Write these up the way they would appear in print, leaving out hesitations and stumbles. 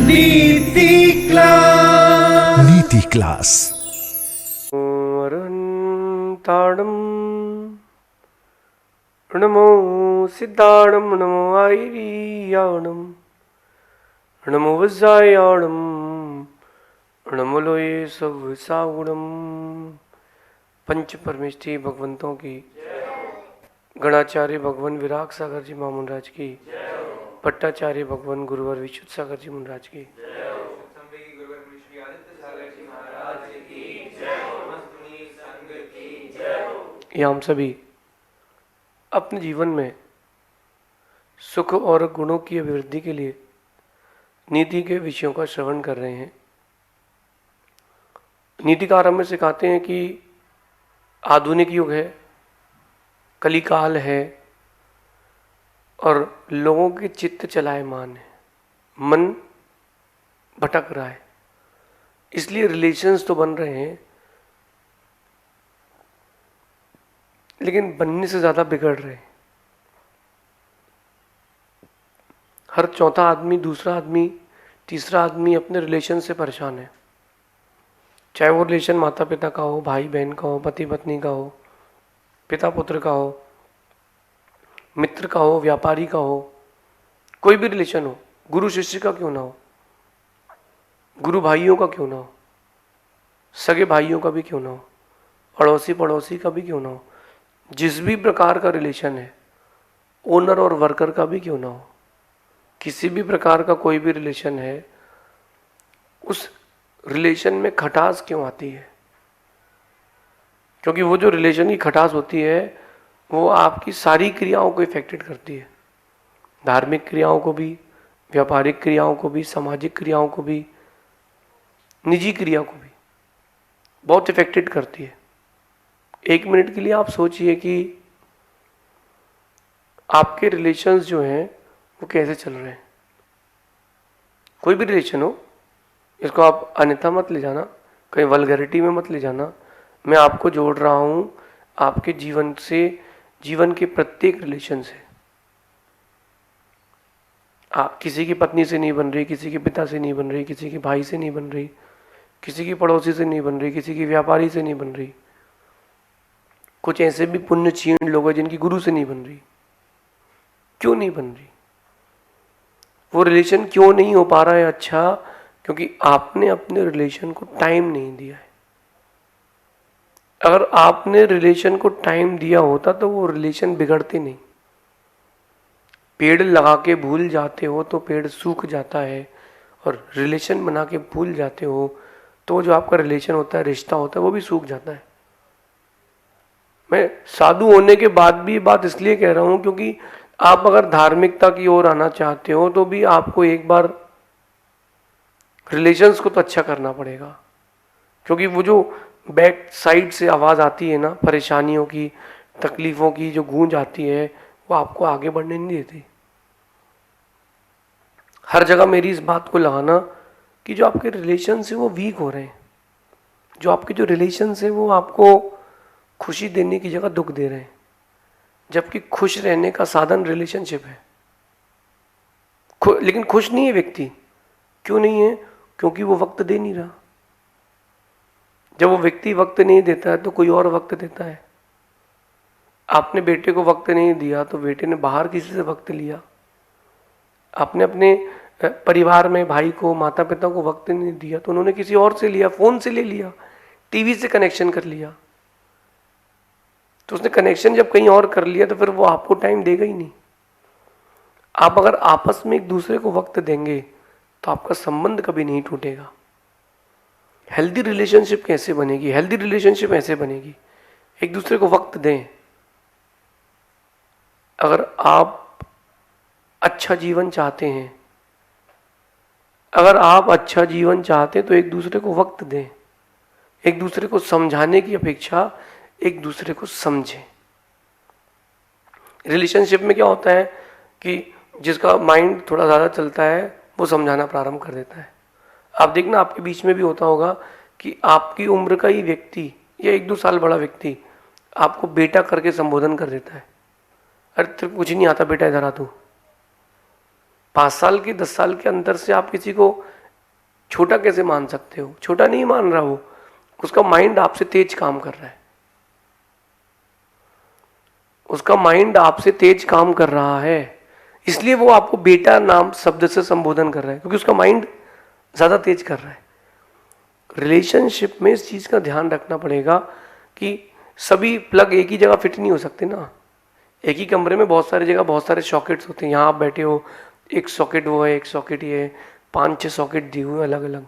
नीति क्लास। नीति क्लास। ताड़म नमो सिद्धाणम नमो आईरियाणम नमो वज्रायाणम नमो लोये सब सागुणम। पंच परमेष्ठी भगवंतों की, गणाचार्य भगवान विराग सागर जी महामुनराज की, पट्टाचार्य भगवान गुरुवर विशुद्ध सागर जी मुनराज की, ये हम सभी अपने जीवन में सुख और गुणों की अभिवृद्धि के लिए नीति के विषयों का श्रवण कर रहे हैं। नीतिकार हमें सिखाते हैं कि आधुनिक युग है, कलिकाल है और लोगों के चित्त चलायमान है, मन भटक रहा है, इसलिए रिलेशंस तो बन रहे हैं लेकिन बनने से ज़्यादा बिगड़ रहे हैं। हर चौथा आदमी, दूसरा आदमी, तीसरा आदमी अपने रिलेशन से परेशान है। चाहे वो रिलेशन माता पिता का हो, भाई बहन का हो, पति पत्नी का हो, पिता पुत्र का हो, मित्र का हो, व्यापारी का हो, कोई भी रिलेशन हो, गुरु शिष्य का क्यों ना हो, गुरु भाइयों का क्यों ना हो, सगे भाइयों का भी क्यों ना हो, अड़ोसी पड़ोसी का भी क्यों ना हो, जिस भी प्रकार का रिलेशन है, ओनर और वर्कर का भी क्यों ना हो, किसी भी प्रकार का कोई भी रिलेशन है, उस रिलेशन में खटास क्यों आती है? क्योंकि वो जो रिलेशन की खटास होती है वो आपकी सारी क्रियाओं को इफेक्टेड करती है, धार्मिक क्रियाओं को भी, व्यापारिक क्रियाओं को भी, सामाजिक क्रियाओं को भी, निजी क्रिया को भी बहुत इफेक्टेड करती है। एक मिनट के लिए आप सोचिए कि आपके रिलेशंस जो हैं वो कैसे चल रहे हैं। कोई भी रिलेशन हो, इसको आप अन्यथा मत ले जाना, कहीं वल्गैरिटी में मत ले जाना। मैं आपको जोड़ रहा हूँ आपके जीवन से, जीवन के प्रत्येक रिलेशन से। आप किसी की पत्नी से नहीं बन रही, किसी के पिता से नहीं बन रही, किसी के भाई से नहीं बन रही, किसी की पड़ोसी से नहीं बन रही, किसी की व्यापारी से नहीं बन रही। कुछ ऐसे भी पुण्य क्षीण लोग हैं जिनकी गुरु से नहीं बन रही। क्यों नहीं बन रही? वो रिलेशन क्यों नहीं हो पा रहा है? अच्छा, क्योंकि आपने अपने रिलेशन को टाइम नहीं दिया है। अगर आपने रिलेशन को टाइम दिया होता तो वो रिलेशन बिगड़ते नहीं। पेड़ लगा के भूल जाते हो तो पेड़ सूख जाता है, और रिलेशन बना के भूल जाते हो तो जो आपका रिलेशन होता है, रिश्ता होता है, वो भी सूख जाता है। मैं साधु होने के बाद भी ये बात इसलिए कह रहा हूं क्योंकि आप अगर धार्मिकता की ओर आना चाहते हो तो भी आपको एक बार रिलेशंस को तो अच्छा करना पड़ेगा। क्योंकि वो जो बैक साइड से आवाज़ आती है ना, परेशानियों की, तकलीफ़ों की जो गूंज आती है, वो आपको आगे बढ़ने नहीं देती। हर जगह मेरी इस बात को लगाना कि जो आपके रिलेशंस हैं वो वीक हो रहे हैं, जो आपके जो रिलेशंस हैं वो आपको खुशी देने की जगह दुख दे रहे हैं, जबकि खुश रहने का साधन रिलेशनशिप है। लेकिन खुश नहीं है व्यक्ति। क्यों नहीं है? क्योंकि वो वक्त दे नहीं रहा। जब वो व्यक्ति वक्त नहीं देता है तो कोई और वक्त देता है। आपने बेटे को वक्त नहीं दिया तो बेटे ने बाहर किसी से वक्त लिया। आपने अपने परिवार में भाई को, माता पिता को वक्त नहीं दिया तो उन्होंने किसी और से लिया, फोन से ले लिया, टीवी से कनेक्शन कर लिया। तो उसने कनेक्शन जब कहीं और कर लिया तो फिर वो आपको टाइम देगा ही नहीं। आप अगर आपस में एक दूसरे को वक्त देंगे तो आपका संबंध कभी नहीं टूटेगा। हेल्दी रिलेशनशिप कैसे बनेगी? हेल्दी रिलेशनशिप ऐसे बनेगी, एक दूसरे को वक्त दें। अगर आप अच्छा जीवन चाहते हैं, अगर आप अच्छा जीवन चाहते हैं तो एक दूसरे को वक्त दें। एक दूसरे को समझाने की अपेक्षा एक दूसरे को समझें। रिलेशनशिप में क्या होता है कि जिसका माइंड थोड़ा ज़्यादा चलता है वो समझाना प्रारंभ कर देता है। आप देखना, आपके बीच में भी होता होगा कि आपकी उम्र का ही व्यक्ति या 1-2 साल बड़ा व्यक्ति आपको बेटा करके संबोधन कर देता है। अरे तेरे को कुछ नहीं आता बेटा, इधर आ तू। 5 साल के 10 साल के अंतर से आप किसी को छोटा कैसे मान सकते हो? छोटा नहीं मान रहा वो, उसका माइंड आपसे तेज काम कर रहा है, उसका माइंड आपसे तेज काम कर रहा है, इसलिए वो आपको बेटा नाम शब्द से संबोधन कर रहा है, क्योंकि उसका माइंड ज्यादा तेज कर रहा है। रिलेशनशिप में इस चीज का ध्यान रखना पड़ेगा कि सभी प्लग एक ही जगह फिट नहीं हो सकते ना। एक ही कमरे में बहुत सारी जगह बहुत सारे सॉकेट्स होते हैं। यहाँ आप बैठे हो, एक सॉकेट वो है, एक सॉकेट ये है, 5-6 सॉकेट दिए हुए अलग अलग।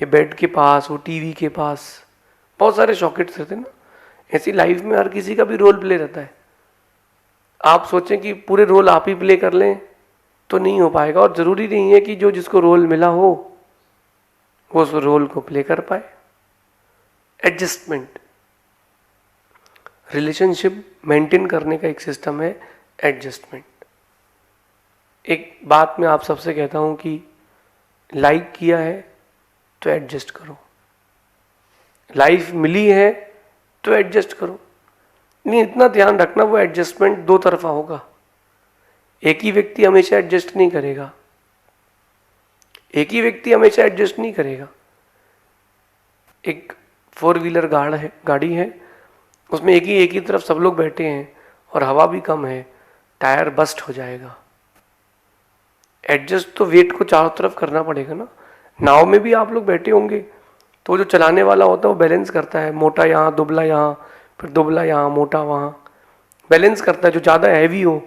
ये बेड के पास, वो टीवी के पास बहुत सारे सॉकेट्स रहते हैं ना। ऐसी लाइफ में हर किसी का भी रोल प्ले रहता है। आप सोचें कि पूरे रोल आप ही प्ले कर लें तो नहीं हो पाएगा, और जरूरी नहीं है कि जो जिसको रोल मिला हो वो उस रोल को प्ले कर पाए। एडजस्टमेंट, रिलेशनशिप मेंटेन करने का एक सिस्टम है एडजस्टमेंट। एक बात मैं आप सबसे कहता हूं कि लाइक किया है तो एडजस्ट करो, लाइफ मिली है तो एडजस्ट करो। नहीं, इतना ध्यान रखना वो एडजस्टमेंट दो तरफा होगा। एक ही व्यक्ति हमेशा एडजस्ट नहीं करेगा, एक ही व्यक्ति हमेशा एडजस्ट नहीं करेगा। एक 4 व्हीलर गाड़ी है, उसमें एक ही तरफ सब लोग बैठे हैं और हवा भी कम है, टायर बस्ट हो जाएगा। एडजस्ट तो वेट को चारों तरफ करना पड़ेगा ना। नाव में भी आप लोग बैठे होंगे तो जो चलाने वाला होता है वो बैलेंस करता है, मोटा यहाँ दुबला यहाँ, फिर दुबला यहाँ मोटा वहाँ, बैलेंस करता है। जो ज़्यादा हैवी हो,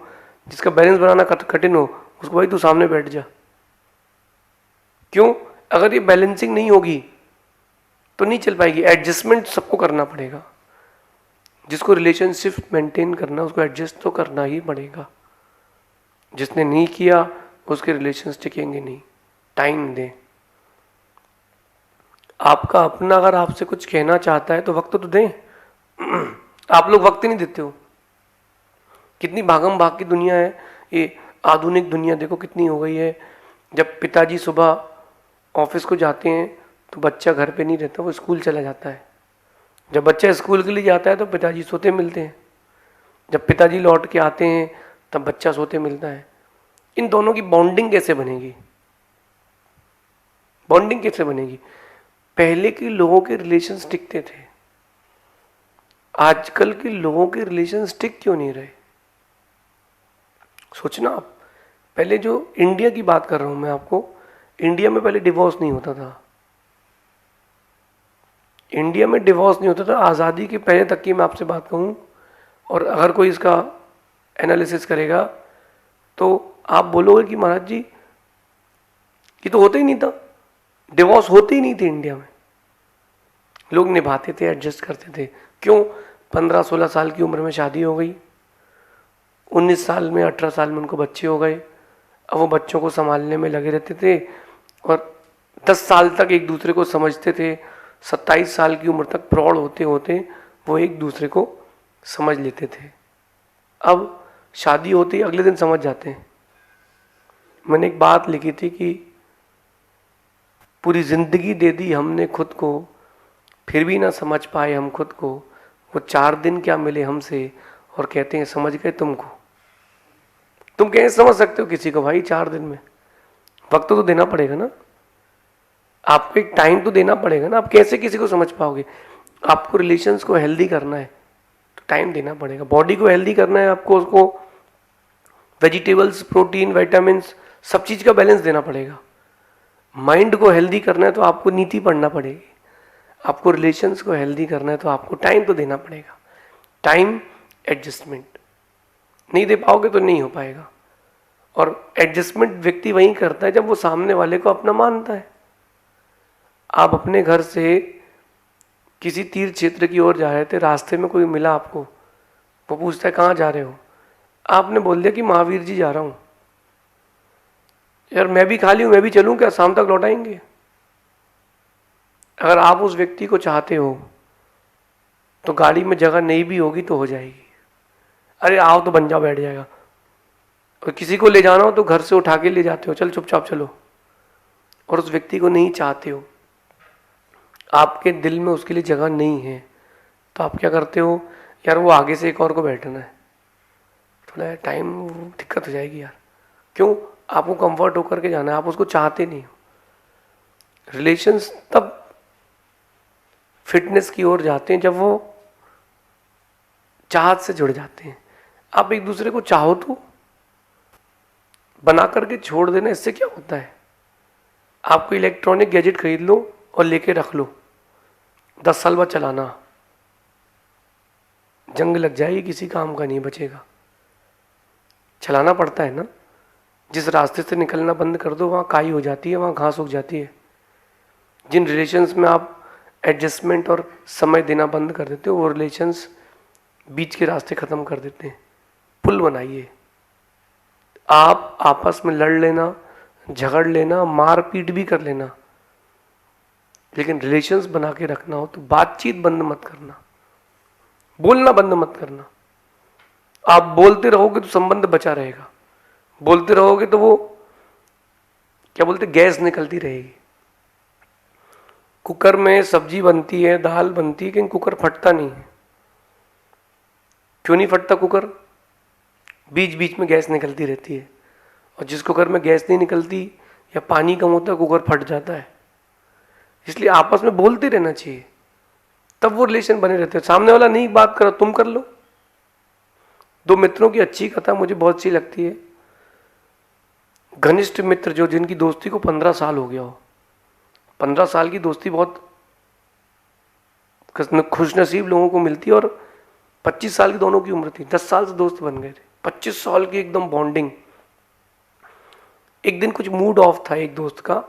जिसका बैलेंस बनाना कठिन हो, उसको भाई तू सामने बैठ जा। क्यों? अगर ये बैलेंसिंग नहीं होगी तो नहीं चल पाएगी। एडजस्टमेंट सबको करना पड़ेगा। जिसको रिलेशनशिप मेंटेन करना उसको एडजस्ट तो करना ही पड़ेगा। जिसने नहीं किया उसके रिलेशंस टिकेंगे नहीं। टाइम दें। आपका अपना अगर आपसे कुछ कहना चाहता है तो वक्त तो दें। आप लोग वक्त ही नहीं देते हो। कितनी भागम भाग की दुनिया है ये, आधुनिक दुनिया देखो कितनी हो गई है। जब पिताजी सुबह ऑफिस को जाते हैं तो बच्चा घर पे नहीं रहता, वो स्कूल चला जाता है। जब बच्चा स्कूल के लिए जाता है तो पिताजी सोते मिलते हैं। जब पिताजी लौट के आते हैं तब बच्चा सोते मिलता है। इन दोनों की बॉन्डिंग कैसे बनेगी? बॉन्डिंग कैसे बनेगी? पहले के लोगों के रिलेशंस टिकते थे, आजकल के लोगों के रिलेशंस टिक क्यों नहीं रहे? सोचना आप। पहले जो इंडिया की बात कर रहा हूं मैं आपको, इंडिया में पहले डिवोर्स नहीं होता था। इंडिया में डिवोर्स नहीं होता था आज़ादी के पहले तक की मैं आपसे बात कहूं। और अगर कोई इसका एनालिसिस करेगा तो आप बोलोगे कि महाराज जी ये तो होता ही नहीं था, डिवोर्स होते ही नहीं थे इंडिया में। लोग निभाते थे, एडजस्ट करते थे। क्यों? 15-16 साल की उम्र में शादी हो गई, 19 साल में 18 साल में उनको बच्चे हो गए। अब वो बच्चों को संभालने में लगे रहते थे और 10 साल तक एक दूसरे को समझते थे। 27 साल की उम्र तक प्रौढ़ होते होते वो एक दूसरे को समझ लेते थे। अब शादी होती अगले दिन समझ जाते हैं। मैंने एक बात लिखी थी कि पूरी जिंदगी दे दी हमने खुद को, फिर भी ना समझ पाए हम खुद को। वो 4 दिन क्या मिले हमसे और कहते हैं समझ गए तुमको। तुम कैसे समझ सकते हो किसी को भाई 4 दिन में? वक्त तो देना पड़ेगा ना, आपको एक टाइम तो देना पड़ेगा ना। आप कैसे किसी को समझ पाओगे? आपको रिलेशंस को हेल्दी करना है तो टाइम देना पड़ेगा। बॉडी को हेल्दी करना है आपको, उसको वेजिटेबल्स, प्रोटीन, विटामिन्स, सब चीज का बैलेंस देना पड़ेगा। माइंड को हेल्दी करना है तो आपको नीति पढ़ना पड़ेगी। आपको रिलेशंस को हेल्दी करना है तो आपको टाइम तो देना पड़ेगा। टाइम, एडजस्टमेंट नहीं दे पाओगे तो नहीं हो पाएगा। और एडजस्टमेंट व्यक्ति वही करता है जब वो सामने वाले को अपना मानता है। आप अपने घर से किसी तीर्थ क्षेत्र की ओर जा रहे थे, रास्ते में कोई मिला आपको, वो पूछता है कहाँ जा रहे हो? आपने बोल दिया कि महावीर जी जा रहा हूं। यार मैं भी खाली हूं, मैं भी चलूं क्या? शाम तक लौट आएंगे। अगर आप उस व्यक्ति को चाहते हो तो गाड़ी में जगह नहीं भी होगी तो हो जाएगी। अरे आओ तो बन जाओ, बैठ जाएगा। और किसी को ले जाना हो तो घर से उठा के ले जाते हो, चल चुपचाप चलो। और उस व्यक्ति को नहीं चाहते हो, आपके दिल में उसके लिए जगह नहीं है, तो आप क्या करते हो? यार वो आगे से एक और को बैठना है, थोड़ा टाइम दिक्कत हो जाएगी यार। क्यों? आपको कंफर्ट होकर के जाना है, आप उसको चाहते नहीं हो। रिलेशंस तब फिटनेस की ओर जाते हैं जब वो चाहत से जुड़ जाते हैं। आप एक दूसरे को चाहो तो बना करके छोड़ देना, इससे क्या होता है? आपको इलेक्ट्रॉनिक गैजेट खरीद लो और लेके रख लो, 10 साल बाद चलाना, जंग लग जाएगी, किसी काम का नहीं बचेगा। चलाना पड़ता है ना। जिस रास्ते से निकलना बंद कर दो वहाँ काई हो जाती है, वहाँ घास उग जाती है। जिन रिलेशंस में आप एडजस्टमेंट और समय देना बंद कर देते हो वो रिलेशंस बीच के रास्ते ख़त्म कर देते हैं। पुल बनाइए। आप आपस में लड़ लेना, झगड़ लेना, मार पीट भी कर लेना, लेकिन रिलेशंस बना के रखना हो तो बातचीत बंद मत करना, बोलना बंद मत करना। आप बोलते रहोगे तो संबंध बचा रहेगा, बोलते रहोगे तो वो क्या बोलते, गैस निकलती रहेगी। कुकर में सब्जी बनती है, दाल बनती है, लेकिन कुकर फटता नहीं है। क्यों नहीं फटता कुकर? बीच बीच में गैस निकलती रहती है, और जिस कुकर में गैस नहीं निकलती या पानी कम होता है कुकर फट जाता है। इसलिए आपस में बोलते रहना चाहिए, तब वो रिलेशन बने रहते हैं। सामने वाला नहीं बात करो, तुम कर लो। 2 मित्रों की अच्छी कथा मुझे बहुत अच्छी लगती है। घनिष्ठ मित्र जो, जिनकी दोस्ती को 15 साल हो गया हो, 15 साल की दोस्ती बहुत खुशनसीब लोगों को मिलती है, और 25 साल की दोनों की उम्र थी, 10 साल से दोस्त बन गए थे, 25 साल की एकदम बॉन्डिंग। एक दिन कुछ मूड ऑफ था एक दोस्त का,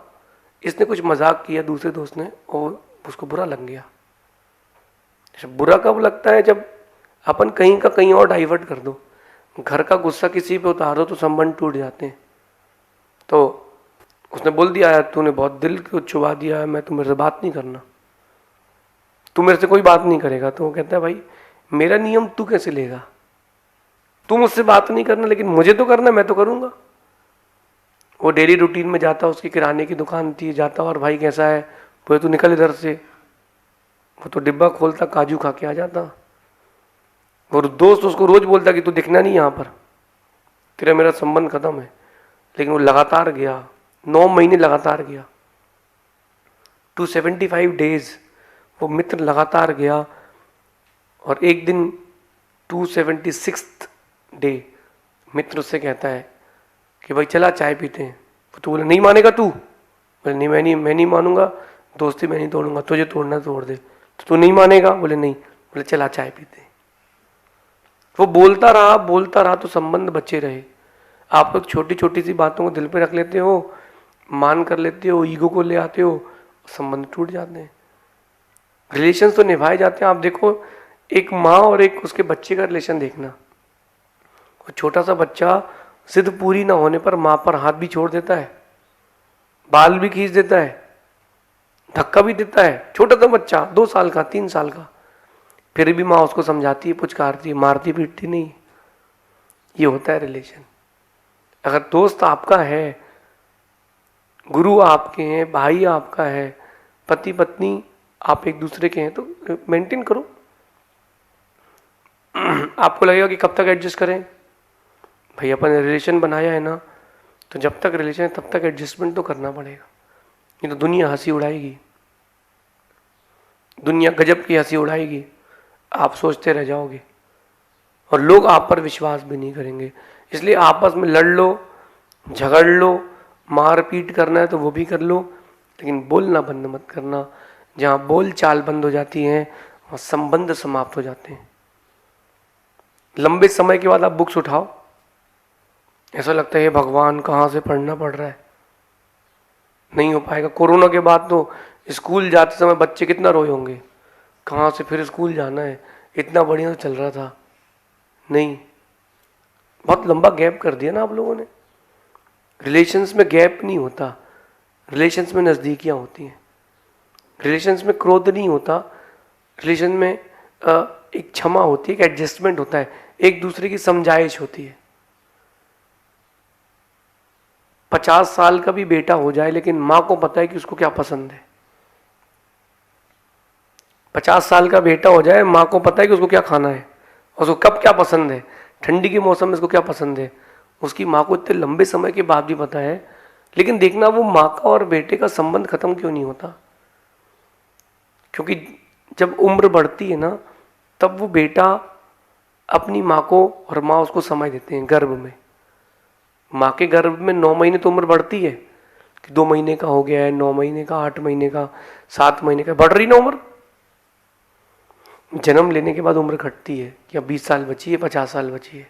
इसने कुछ मजाक किया दूसरे दोस्त ने और उसको बुरा लग गया। बुरा कब लगता है? जब अपन कहीं का कहीं और डाइवर्ट कर दो। घर का गुस्सा किसी पे उतारो तो संबंध टूट जाते हैं। तो उसने बोल दिया, यार तूने बहुत दिल को छुपा दिया है, मैं तू मेरे से बात नहीं करना, तू मेरे से कोई बात नहीं करेगा। तो वो कहता है, भाई मेरा नियम तू कैसे लेगा? तू मुझसे बात नहीं करना, लेकिन मुझे तो करना, मैं तो करूँगा। वो डेली रूटीन में जाता, उसकी किराने की दुकान थी, जाता और भाई कैसा है, बोले तू निकल इधर से। वो तो डिब्बा खोलता, काजू खा के आ जाता। वो दोस्त उसको रोज बोलता कि तू दिखना नहीं यहाँ पर, तेरा मेरा संबंध खत्म है। लेकिन वो लगातार गया, 9 महीने लगातार गया, 275 डेज वो मित्र लगातार गया। और एक दिन 276th डे मित्र उससे कहता है कि भाई चला चाय पीते हैं। तो बोले नहीं मानेगा तू? बोले नहीं, मैं नहीं मानूंगा, दोस्ती मैं नहीं तोड़ूंगा, तुझे तोड़ना तोड़ दे। तो तू नहीं मानेगा? बोले नहीं। बोले चला चाय पीते हैं। वो बोलता रहा तो संबंध बचे रहे। आप लोग छोटी छोटी सी बातों को दिल पे रख लेते हो, मान कर लेते हो, ईगो को ले आते हो, संबंध टूट जाते हैं। रिलेशन तो निभाए जाते हैं। आप देखो, एक माँ और एक उसके बच्चे का रिलेशन देखना। वो छोटा सा बच्चा जिद पूरी ना होने पर माँ पर हाथ भी छोड़ देता है, बाल भी खींच देता है, धक्का भी देता है। छोटा सा बच्चा, 2 साल का, 3 साल का, फिर भी माँ उसको समझाती है, पुचकारती है, मारती पीटती नहीं। ये होता है रिलेशन। अगर दोस्त आपका है, गुरु आपके हैं, भाई आपका है, पति पत्नी आप एक दूसरे के हैं, तो मेंटेन करो। आपको लगेगा कि कब तक एडजस्ट करें? भाई अपन रिलेशन बनाया है ना, तो जब तक रिलेशन है तब तक एडजस्टमेंट तो करना पड़ेगा। नहीं तो दुनिया हंसी उड़ाएगी, दुनिया गजब की हंसी उड़ाएगी, आप सोचते रह जाओगे और लोग आप पर विश्वास भी नहीं करेंगे। इसलिए आपस में लड़ लो, झगड़ लो, मार पीट करना है तो वो भी कर लो, लेकिन बोलना बंद मत करना। जहाँ बोल चाल बंद हो जाती है वहाँ संबंध समाप्त हो जाते हैं। लंबे समय के बाद आप बुक्स उठाओ, ऐसा लगता है भगवान कहाँ से पढ़ना पड़ रहा है, नहीं हो पाएगा। कोरोना के बाद तो स्कूल जाते समय बच्चे कितना रोए होंगे, कहाँ से फिर स्कूल जाना है, इतना बढ़िया चल रहा था। नहीं, बहुत लंबा गैप कर दिया ना आप लोगों ने। रिलेशंस में गैप नहीं होता, रिलेशंस में नज़दीकियाँ होती हैं। रिलेशंस में क्रोध नहीं होता, रिलेशन में एक क्षमा होती है, एक एडजस्टमेंट होता है, एक दूसरे की समझाइश होती है। 50 साल का भी बेटा हो जाए लेकिन माँ को पता है कि उसको क्या पसंद है। 50 साल का बेटा हो जाए, माँ को पता है कि उसको क्या खाना है, उसको कब क्या पसंद है, ठंडी के मौसम में उसको क्या पसंद है, उसकी माँ को इतने लंबे समय के बाद भी पता है। लेकिन देखना वो माँ का और बेटे का संबंध खत्म क्यों नहीं होता? क्योंकि जब उम्र बढ़ती है ना, तब वो बेटा अपनी माँ को और माँ उसको समय देते हैं गर्भ में। माँ के गर्भ में 9 महीने तो उम्र बढ़ती है कि 2 महीने का हो गया है, 9 महीने का, 8 महीने का, 7 महीने का, बढ़ रही ना उम्र। जन्म लेने के बाद उम्र घटती है कि अब 20 साल बची है, 50 साल बची है,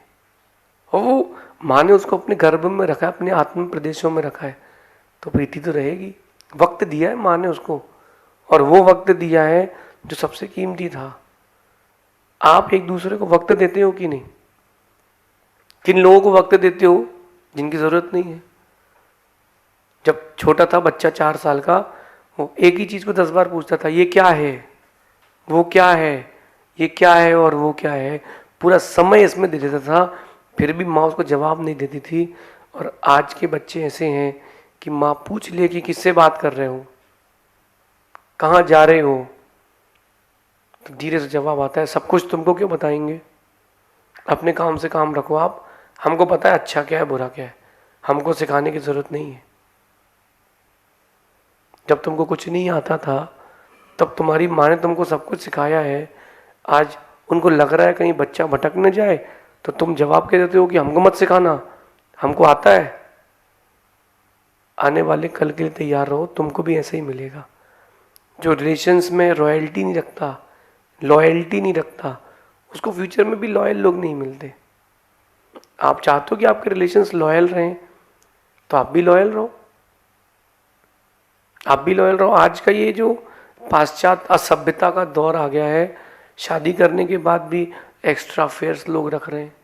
और वो माँ ने उसको अपने गर्भ में रखा है, अपने आत्म प्रदेशों में रखा है, तो प्रीति तो रहेगी। वक्त दिया है माँ ने उसको, और वो वक्त दिया है जो सबसे कीमती था। आप एक दूसरे को वक्त देते हो कि नहीं? किन लोगों को वक्त देते हो जिनकी जरूरत नहीं है? जब छोटा था बच्चा 4 साल का, वो एक ही चीज को 10 बार पूछता था, ये क्या है, वो क्या है, ये क्या है और वो क्या है, पूरा समय इसमें दे देता था, फिर भी माँ उसको जवाब नहीं देती थी। और आज के बच्चे ऐसे हैं कि माँ पूछ ले कि किससे बात कर रहे हो, कहाँ जा रहे हो, तो धीरे से जवाब आता है, सब कुछ तुमको क्यों बताएंगे, अपने काम से काम रखो आप, हमको पता है अच्छा क्या है बुरा क्या है, हमको सिखाने की जरूरत नहीं है। जब तुमको कुछ नहीं आता था तब तुम्हारी माँ ने तुमको सब कुछ सिखाया है। आज उनको लग रहा है कहीं बच्चा भटक न जाए, तो तुम जवाब कह देते हो कि हमको मत सिखाना, हमको आता है। आने वाले कल के लिए तैयार रहो, तुमको भी ऐसे ही मिलेगा। जो रिलेशंस में रॉयल्टी नहीं रखता, लॉयल्टी नहीं रखता, उसको फ्यूचर में भी लॉयल लोग नहीं मिलते। आप चाहते हो कि आपके रिलेशंस लॉयल रहें, तो आप भी लॉयल रहो, आप भी लॉयल रहो। आज का ये जो पाश्चात्य असभ्यता का दौर आ गया है, शादी करने के बाद भी एक्स्ट्रा अफेयर्स लोग रख रहे हैं।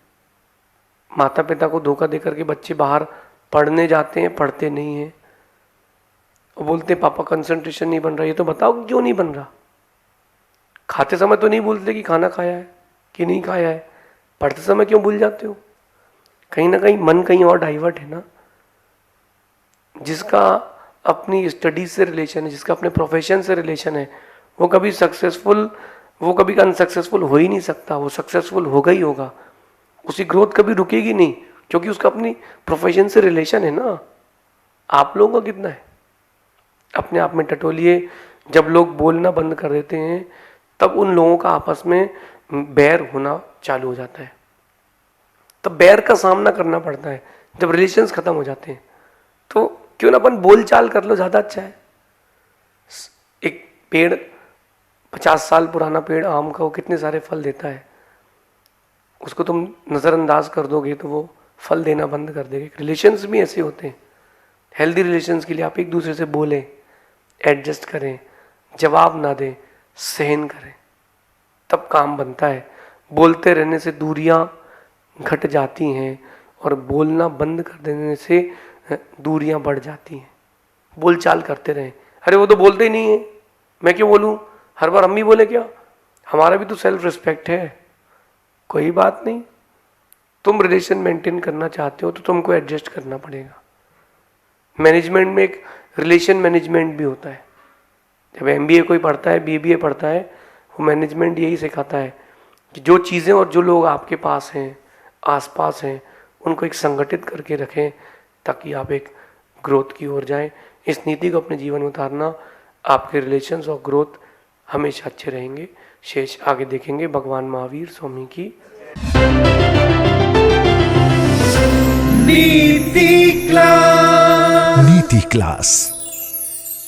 माता पिता को धोखा देकर के बच्चे बाहर पढ़ने जाते हैं, पढ़ते नहीं हैं, और बोलते हैं पापा कंसंट्रेशन नहीं बन रहा। ये तो बताओ क्यों नहीं बन रहा? खाते समय तो नहीं भूलते कि खाना खाया है कि नहीं खाया है, पढ़ते समय क्यों भूल जाते हो? कहीं ना कहीं मन कहीं और डाइवर्ट है ना। जिसका अपनी स्टडी से रिलेशन है, जिसका अपने प्रोफेशन से रिलेशन है, वो कभी सक्सेसफुल, वो कभी अनसक्सेसफुल हो ही नहीं सकता। वो सक्सेसफुल होगा ही होगा, उसकी ग्रोथ कभी रुकेगी नहीं, क्योंकि उसका अपनी प्रोफेशन से रिलेशन है ना। आप लोगों का कितना है? अपने आप में टटोलिए। जब लोग बोलना बंद कर देते हैं, तब उन लोगों का आपस में बैर होना चालू हो जाता है। तब बैर का सामना करना पड़ता है जब रिलेशंस खत्म हो जाते हैं। तो क्यों ना अपन बोल चाल कर लो, ज़्यादा अच्छा है। एक पेड़ 50 साल पुराना पेड़ आम का, वो कितने सारे फल देता है, उसको तुम नज़रअंदाज कर दोगे तो वो फल देना बंद कर देगा। रिलेशंस भी ऐसे होते हैं। हेल्दी रिलेशंस के लिए आप एक दूसरे से बोलें, एडजस्ट करें, जवाब ना दें, सहन करें, तब काम बनता है। बोलते रहने से दूरियां घट जाती हैं, और बोलना बंद कर देने से दूरियां बढ़ जाती हैं। बोलचाल करते रहें। अरे वो तो बोलते ही नहीं है, मैं क्यों बोलूं, हर बार हम ही बोले क्या? हमारा भी तो सेल्फ रिस्पेक्ट है। कोई बात नहीं, तुम रिलेशन मेंटेन करना चाहते हो तो तुमको एडजस्ट करना पड़ेगा। मैनेजमेंट में एक रिलेशन मैनेजमेंट भी होता है। जब MBA कोई पढ़ता है, BBA पढ़ता है, वो मैनेजमेंट यही सिखाता है कि जो चीज़ें और जो लोग आपके पास हैं, आसपास हैं, उनको एक संगठित करके रखें, ताकि आप एक ग्रोथ की ओर जाएं। इस नीति को अपने जीवन में उतारना, आपके रिलेशंस और ग्रोथ हमेशा अच्छे रहेंगे। शेष आगे देखेंगे। भगवान महावीर स्वामी की नीति क्लास। नीति क्लास।